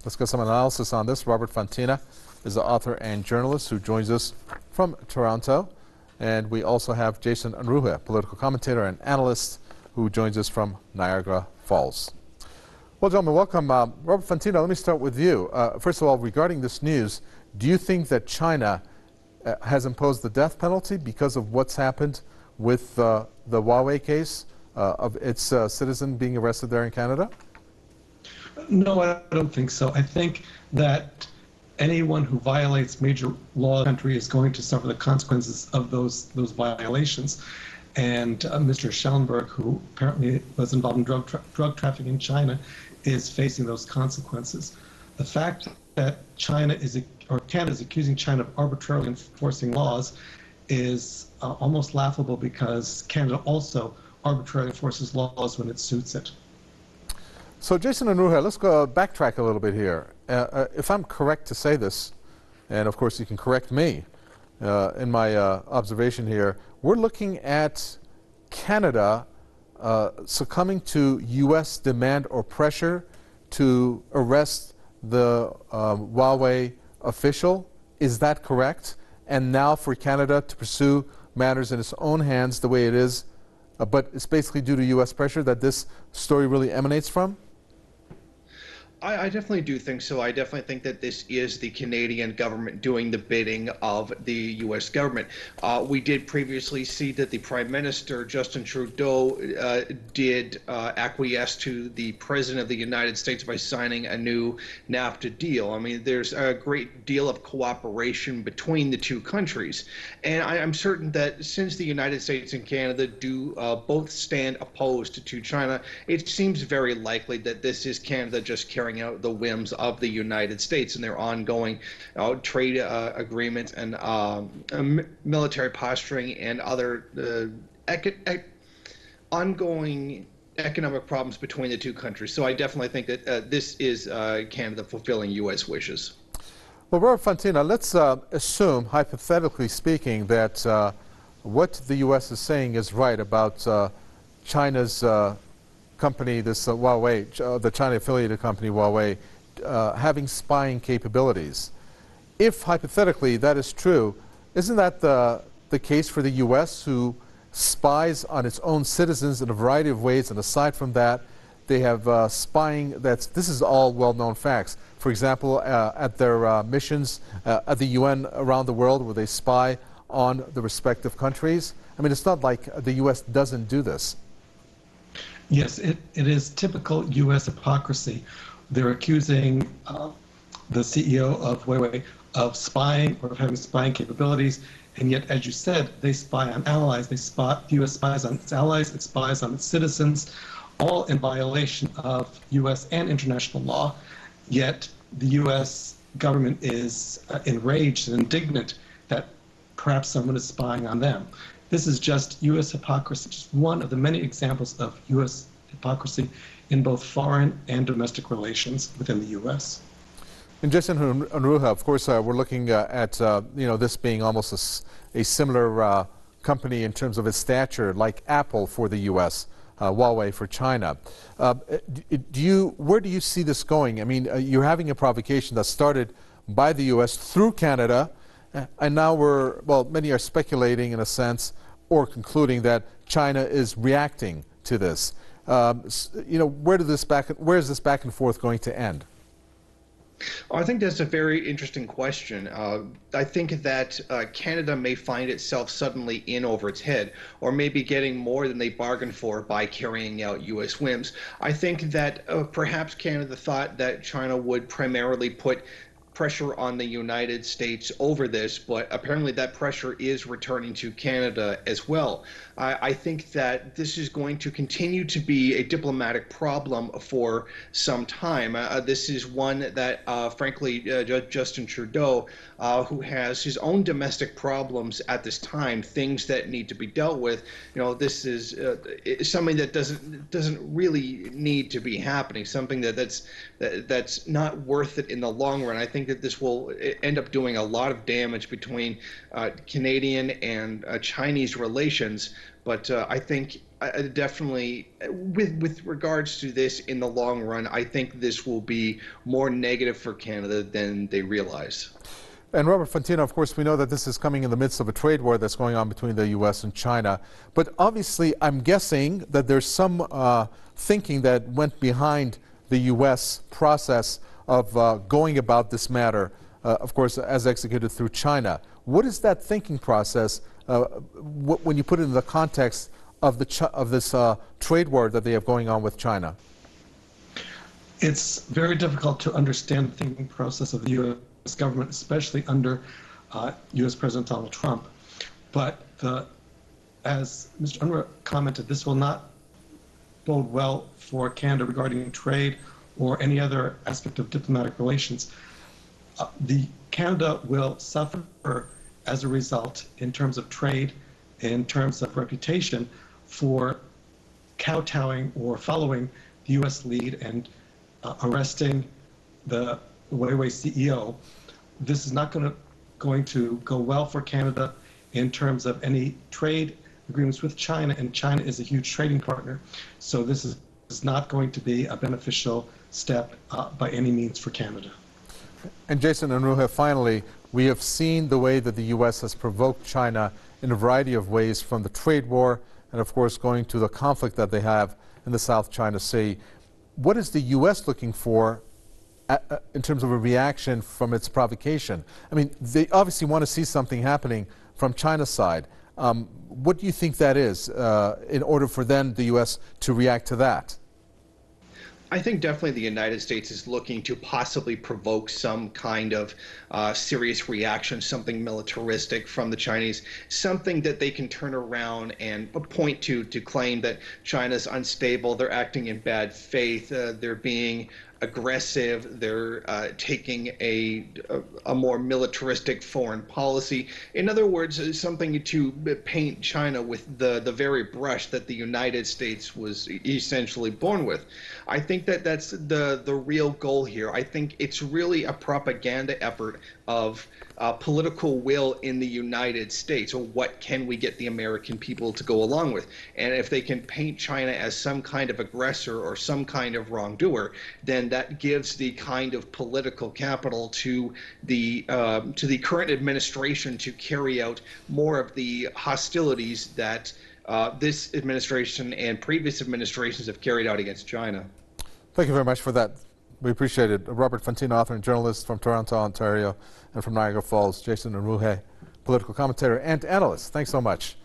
Let's get some analysis on this. Robert Fantina is the author and journalist who joins us from Toronto. And we also have Jason Unruhe, political commentator and analyst, who joins us from Niagara Falls. Well, gentlemen, welcome. Robert Fantina, let me start with you. First of all, regarding this news, do you think that China has imposed the death penalty because of what's happened with the Huawei case of its citizen being arrested there in Canada? No, I don't think so. I think that anyone who violates major law in the country is going to suffer the consequences of those violations. And Mr. Schellenberg, who apparently was involved in drug trafficking in China, is facing those consequences. The fact that Canada is accusing China of arbitrarily enforcing laws is almost laughable, because Canada also arbitrarily enforces laws when it suits it. So, Jason Unruhe, let's go backtrack a little bit here. If I'm correct to say this, and of course you can correct me in my observation here, we're looking at Canada succumbing to U.S. demand or pressure to arrest the Huawei official. Is that correct? And now for Canada to pursue matters in its own hands the way it is, but it's basically due to U.S. pressure that this story really emanates from? I definitely do think so. I definitely think that this is the Canadian government doing the bidding of the U.S. government. We did previously see that the Prime Minister, Justin Trudeau, did acquiesce to the President of the United States by signing a new NAFTA deal. I mean, there's a great deal of cooperation between the two countries. And I'm certain that since the United States and Canada do both stand opposed to China, it seems very likely that this is Canada just carrying out the whims of the United States and their ongoing trade agreements and military posturing and other ongoing economic problems between the two countries. So I definitely think that this is Canada fulfilling U.S. wishes. Well, Robert Fantina, let's assume, hypothetically speaking, that what the U.S. is saying is right about China's company, this Huawei, the China-affiliated company Huawei, having spying capabilities. If hypothetically that is true, isn't that the case for the U.S., who spies on its own citizens in a variety of ways? And aside from that, they have spying. This is all well-known facts. For example, at their missions at the UN around the world, where they spy on the respective countries. I mean, it's not like the U.S. doesn't do this. Yes, it is typical U.S. hypocrisy. They're accusing the CEO of Huawei of spying or of having spying capabilities, and yet, as you said, they spy on allies. The U.S. spies on its allies, it spies on its citizens, all in violation of U.S. and international law. Yet the U.S. government is enraged and indignant that perhaps someone is spying on them. This is just U.S. hypocrisy, just one of the many examples of U.S. hypocrisy in both foreign and domestic relations within the U.S. And Jason Unruhe, of course, we're looking at this being almost a similar company in terms of its stature, like Apple for the U.S., Huawei for China. Where do you see this going? I mean, you're having a provocation that started by the U.S. through Canada. And now many are speculating in a sense, or concluding that China is reacting to this. Where is this back and forth going to end? I think that's a very interesting question. I think that Canada may find itself suddenly in over its head, or maybe getting more than they bargained for by carrying out U.S. whims. I think that perhaps Canada thought that China would primarily put pressure on the United States over this, but apparently that pressure is returning to Canada as well. I think that this is going to continue to be a diplomatic problem for some time. This is one that, frankly, Justin Trudeau, who has his own domestic problems at this time, things that need to be dealt with. This is something that doesn't really need to be happening. Something that's not worth it in the long run. I think that this will end up doing a lot of damage between Canadian and Chinese relations. But I think Definitely, with regards to this in the long run, I think this will be more negative for Canada than they realize. And Robert Fantino, of course, we know that this is coming in the midst of a trade war that's going on between the U.S. and China. But obviously, I'm guessing that there's some thinking that went behind the U.S. process of going about this matter, of course, as executed through China. What is that thinking process when you put it in the context of this trade war that they have going on with China? It's very difficult to understand the thinking process of the U.S. government, especially under U.S. President Donald Trump. But as Mr. Unruhe commented, this will not bode well for Canada regarding trade or any other aspect of diplomatic relations. Canada will suffer as a result in terms of trade, in terms of reputation, for kowtowing or following the U.S. lead and arresting the Huawei CEO. This is not going to go well for Canada in terms of any trade agreements with China, and China is a huge trading partner. So this is not going to be a beneficial step by any means for Canada. And Jason Unruhe, finally, we have seen the way that the U.S. has provoked China in a variety of ways, from the trade war and, of course, going to the conflict that they have in the South China Sea. What is the U.S. looking for in terms of a reaction from its provocation? I mean, they obviously want to see something happening from China's side. What do you think that is in order for then the U.S. to react to that? I think definitely the United States is looking to possibly provoke some kind of serious reaction, something militaristic from the Chinese, something that they can turn around and point to claim that China's unstable, they're acting in bad faith, they're being aggressive, they're taking a more militaristic foreign policy. In other words, something to paint China with the very brush that the United States was essentially born with. I think that that's the real goal here. I think it's really a propaganda effort of political will in the United States, or what can we get the American people to go along with. And if they can paint China as some kind of aggressor or some kind of wrongdoer, then that gives the kind of political capital to the current administration to carry out more of the hostilities that this administration and previous administrations have carried out against China. Thank you very much for that. We appreciate it. Robert Fantino, author and journalist from Toronto, Ontario, and from Niagara Falls. Jason Unruhe, political commentator and analyst. Thanks so much.